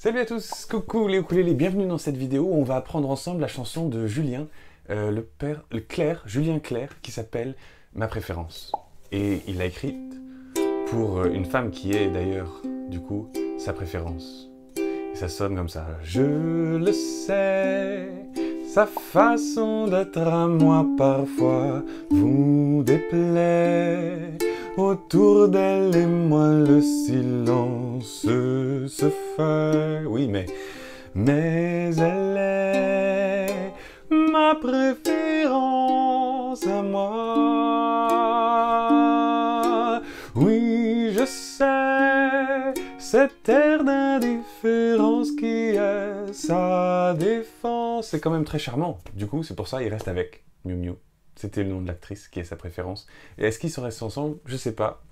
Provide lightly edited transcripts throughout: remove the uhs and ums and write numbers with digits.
Salut à tous, coucou les ukulélés, bienvenue dans cette vidéo où on va apprendre ensemble la chanson de Julien, Julien Clerc, qui s'appelle Ma préférence. Et il l'a écrite pour une femme qui est d'ailleurs, du coup, sa préférence. Et ça sonne comme ça. Je le sais, sa façon d'être à moi parfois vous déplaît. Autour d'elle et moi le silence se fait. Oui, mais elle est ma préférence à moi. Oui, je sais, cet air d'indifférence qui est sa défense. C'est quand même très charmant. Du coup, c'est pour ça qu'il reste avec Miu Miu. C'était le nom de l'actrice qui est sa préférence. Et est-ce qu'ils se restent ensemble? Je sais pas.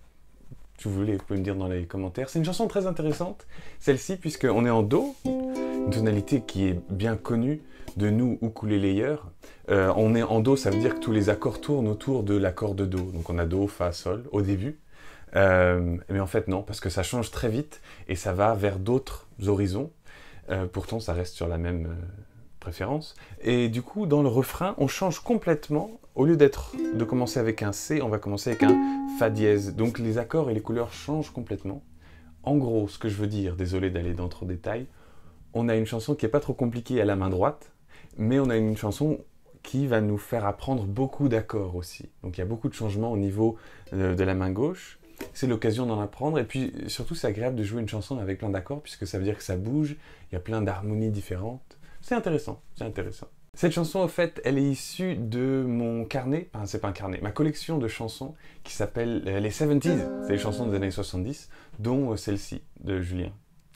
Si vous voulez, vous pouvez me dire dans les commentaires. C'est une chanson très intéressante, celle-ci, puisqu'on est en Do, une tonalité qui est bien connue de nous, ukuléléeurs. On est en Do, ça veut dire que tous les accords tournent autour de l'accord de Do. Donc on a Do, Fa, Sol au début. Mais en fait non, parce que ça change très vite et ça va vers d'autres horizons. Pourtant, ça reste sur la même préférence. Et du coup, dans le refrain, on change complètement. Au lieu de commencer avec un C, on va commencer avec un Fa dièse. Donc les accords et les couleurs changent complètement. En gros, ce que je veux dire, désolé d'aller dans trop de détails, on a une chanson qui n'est pas trop compliquée à la main droite, mais on a une chanson qui va nous faire apprendre beaucoup d'accords aussi. Donc il y a beaucoup de changements au niveau de la main gauche. C'est l'occasion d'en apprendre. Et puis surtout, c'est agréable de jouer une chanson avec plein d'accords, puisque ça veut dire que ça bouge, il y a plein d'harmonies différentes. C'est intéressant, c'est intéressant. Cette chanson, en fait, elle est issue de mon carnet, enfin, c'est pas un carnet, ma collection de chansons qui s'appelle les 70s. C'est les chansons des années 70, dont celle-ci, de Julien,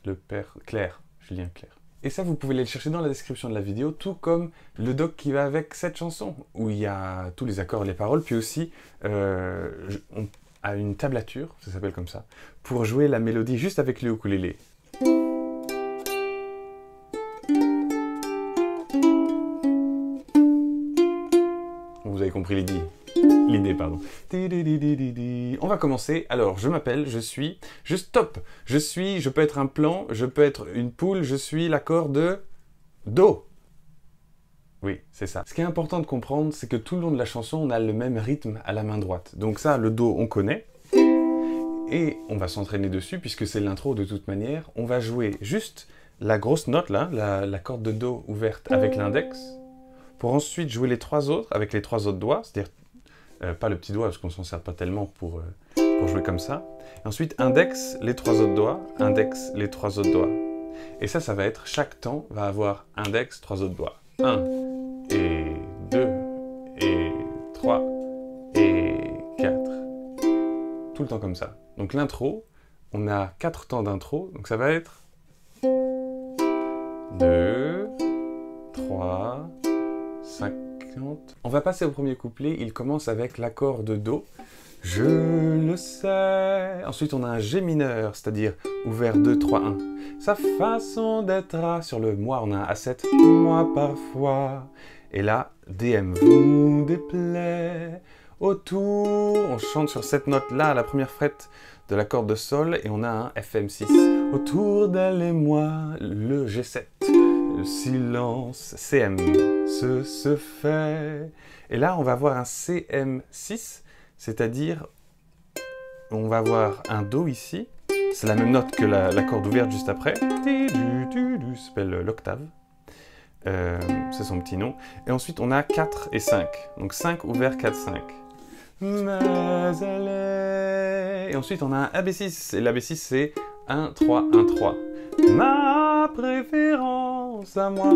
le père Clerc, Julien Clerc. Et ça, vous pouvez aller le chercher dans la description de la vidéo, tout comme le doc qui va avec cette chanson, où il y a tous les accords et les paroles, puis aussi, on a une tablature, ça s'appelle comme ça, pour jouer la mélodie juste avec le ukulélé. Vous avez compris l'idée, pardon. On va commencer. Alors, je m'appelle, je peux être un plan, je peux être une poule, je suis l'accord de Do. Oui, c'est ça. Ce qui est important de comprendre, c'est que tout le long de la chanson, on a le même rythme à la main droite. Donc ça, le Do, on connaît. Et on va s'entraîner dessus, puisque c'est l'intro de toute manière. On va jouer juste la grosse note, là, la corde de Do ouverte avec l'index, pour ensuite jouer les trois autres avec les trois autres doigts, c'est-à-dire pas le petit doigt parce qu'on s'en sert pas tellement pour jouer comme ça. Et ensuite index, les trois autres doigts, index, les trois autres doigts. Et ça va être, chaque temps va avoir index, trois autres doigts. 1 et 2 et 3 et 4. Tout le temps comme ça. Donc l'intro, on a 4 temps d'intro, donc ça va être 2, 3, 50. On va passer au premier couplet, il commence avec l'accord de Do. Je le sais. Ensuite, on a un G mineur, c'est-à-dire ouvert 2, 3, 1. Sa façon d'être A. Sur le moi, on a un A7. Moi parfois. Et là, DM vous déplaît. Autour, on chante sur cette note-là, à la première frette de la corde de Sol, et on a un FM6. Autour d'elle et moi, le G7. Le silence, CM, se fait. Et là, on va avoir un CM6, c'est-à-dire, on va avoir un Do ici. C'est la même note que la corde ouverte juste après. Ça s'appelle l'octave. C'est son petit nom. Et ensuite, on a 4 et 5. Donc 5 ouvert, 4, 5. Mais elle est... Et ensuite, on a un AB6. Et l'AB6, c'est 1, 3, 1, 3. Ma préférence à moi.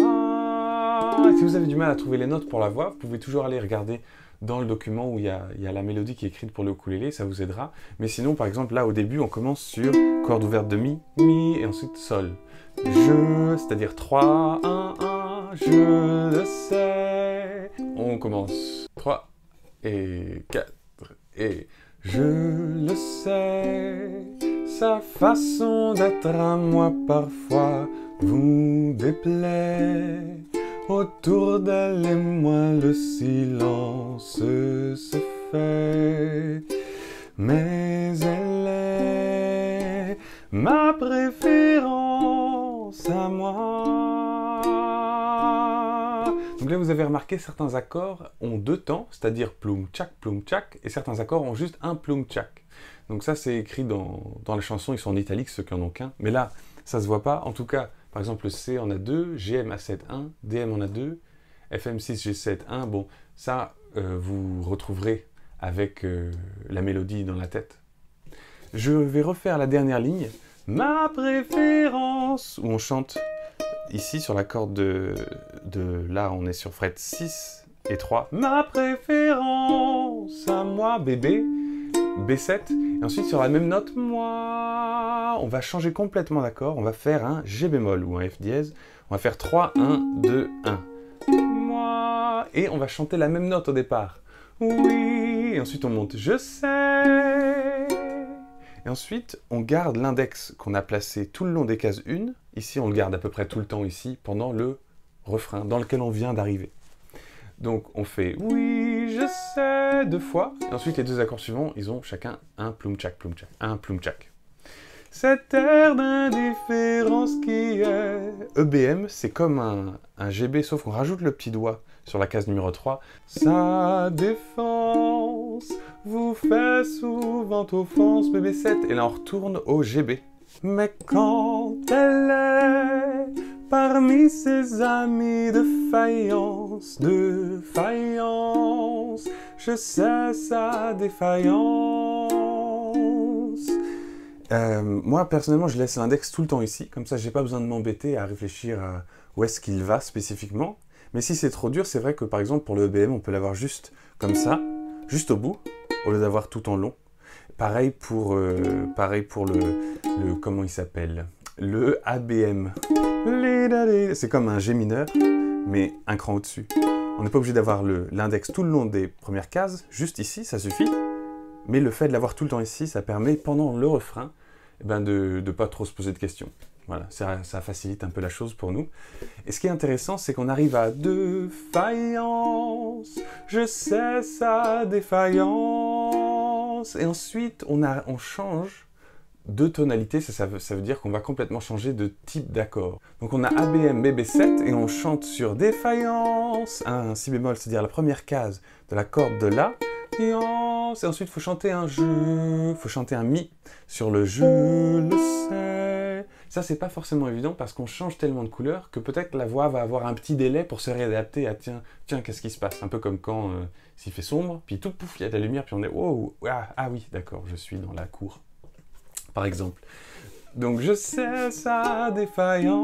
Et si vous avez du mal à trouver les notes pour la voix, vous pouvez toujours aller regarder dans le document où il y a la mélodie qui est écrite pour le ukulélé, ça vous aidera. Mais sinon, par exemple, là, au début, on commence sur corde ouverte de Mi, Mi, et ensuite Sol. C'est-à-dire 3, 1, 1, je le sais. On commence 3 et 4 et je le sais. Sa façon d'être à moi parfois vous déplaît. Autour d'elle et moi le silence se fait. Mais elle est ma préférence à moi. Donc là, vous avez remarqué, certains accords ont deux temps, c'est-à-dire ploum tchak, et certains accords ont juste un ploum tchak. Donc ça, c'est écrit dans la chanson, ils sont en italique, ceux qui en ont qu'un. Mais là, ça se voit pas. En tout cas, par exemple, le C en a deux, GM A7 1, DM en a deux, FM6 G7 1. Bon, ça, vous retrouverez avec la mélodie dans la tête. Je vais refaire la dernière ligne. Ma préférence, où on chante ici sur la corde de là, on est sur fret 6 et 3. Ma préférence à moi, bébé, B7. Et ensuite sur la même note, moi, on va changer complètement d'accord. On va faire un G bémol ou un F dièse. On va faire 3, 1, 2, 1. Moi. Et on va chanter la même note au départ. Oui. Et ensuite on monte. Je sais. Et ensuite, on garde l'index qu'on a placé tout le long des cases 1. Ici, on le garde à peu près tout le temps ici, pendant le refrain dans lequel on vient d'arriver. Donc, on fait « Oui, je sais » deux fois. Et ensuite, les deux accords suivants, ils ont chacun un ploum tchak, un ploum tchak. Cet air d'indifférence qui est... EBM, c'est comme un GB, sauf qu'on rajoute le petit doigt sur la case numéro 3. Sa défense vous fait souvent offense, BB7. Et là, on retourne au GB. Mais quand elle est parmi ses amis de faïence, je sais sa défaillance. Moi, personnellement, je laisse l'index tout le temps ici. Comme ça, j'ai pas besoin de m'embêter à réfléchir à où est-ce qu'il va spécifiquement. Mais si c'est trop dur, c'est vrai que par exemple, pour le EBM, on peut l'avoir juste comme ça, juste au bout, au lieu d'avoir tout en long. Pareil pour le comment il s'appelle, le ABM. C'est comme un G mineur, mais un cran au-dessus. On n'est pas obligé d'avoir l'index tout le long des premières cases, juste ici, ça suffit. Mais le fait de l'avoir tout le temps ici, ça permet, pendant le refrain, eh ben de ne pas trop se poser de questions. Voilà, ça facilite un peu la chose pour nous. Et ce qui est intéressant, c'est qu'on arrive à défaillance. Je sais sa défaillance. Et ensuite, on change de tonalité. Ça veut dire qu'on va complètement changer de type d'accord. Donc on a ABM, BB7 et on chante sur défaillance. Un si bémol, c'est-à-dire la première case de la corde de La. Et ensuite, il faut chanter un je, il faut chanter un mi sur le je le sais. Ça, c'est pas forcément évident parce qu'on change tellement de couleurs que peut-être la voix va avoir un petit délai pour se réadapter à tiens, qu'est-ce qui se passe? Un peu comme quand s'il fait sombre, puis tout pouf, il y a de la lumière, puis on est wow, ah oui, d'accord, je suis dans la cour, par exemple. Donc je sais sa défaillance.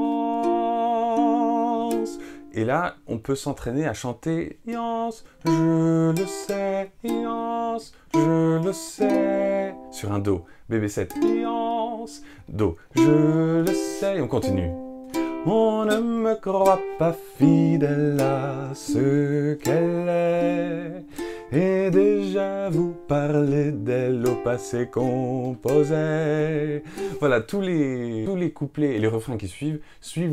Et là, on peut s'entraîner à chanter « Yance, je le sais, Yance, je le sais » sur un Do. BB7, Yance, Do, je le sais. Et on continue. On ne me croit pas fidèle à ce qu'elle est. Et déjà vous parlez d'elle au passé composé. Voilà, tous les couplets et les refrains qui suivent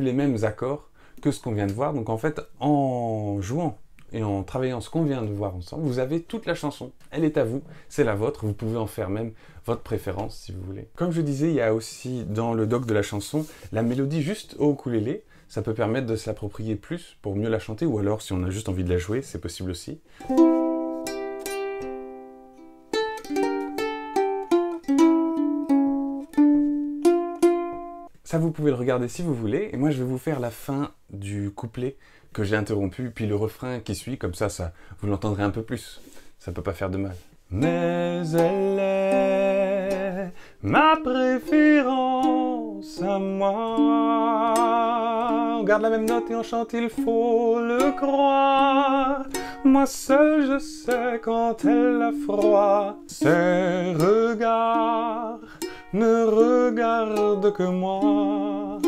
les mêmes accords que ce qu'on vient de voir. Donc en fait, en jouant et en travaillant ce qu'on vient de voir ensemble, vous avez toute la chanson. Elle est à vous, c'est la vôtre. Vous pouvez en faire même votre préférence si vous voulez. Comme je disais, il y a aussi dans le doc de la chanson la mélodie juste au ukulélé. Ça peut permettre de se l'approprier plus pour mieux la chanter, ou alors si on a juste envie de la jouer, c'est possible aussi. Ça, vous pouvez le regarder si vous voulez, et moi je vais vous faire la fin du couplet que j'ai interrompu, puis le refrain qui suit, comme ça vous l'entendrez un peu plus. Ça peut pas faire de mal. Mais elle est ma préférence à moi. On garde la même note et on chante, il faut le croire. Moi seul je sais quand elle a froid. Ses regards ne regardent que moi.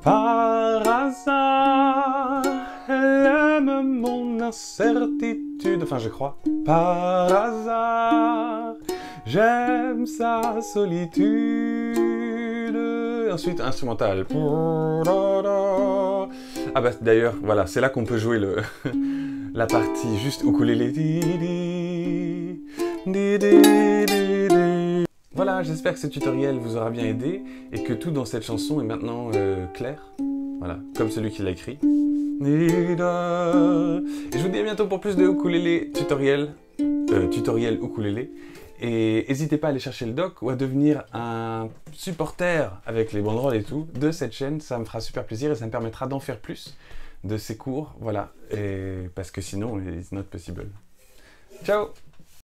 Par hasard, elle aime mon incertitude. Enfin, je crois. Par hasard, j'aime sa solitude. Ensuite, instrumental. Ah bah d'ailleurs, voilà, c'est là qu'on peut jouer la partie juste ukulélé. Voilà. Voilà, j'espère que ce tutoriel vous aura bien aidé et que tout dans cette chanson est maintenant clair. Voilà, comme celui qui l'a écrit. Et je vous dis à bientôt pour plus de ukulélé tutoriel ukulélé. Et n'hésitez pas à aller chercher le doc ou à devenir un supporter avec les banderoles et tout de cette chaîne. Ça me fera super plaisir et ça me permettra d'en faire plus de ces cours. Voilà, et parce que sinon, it's not possible. Ciao!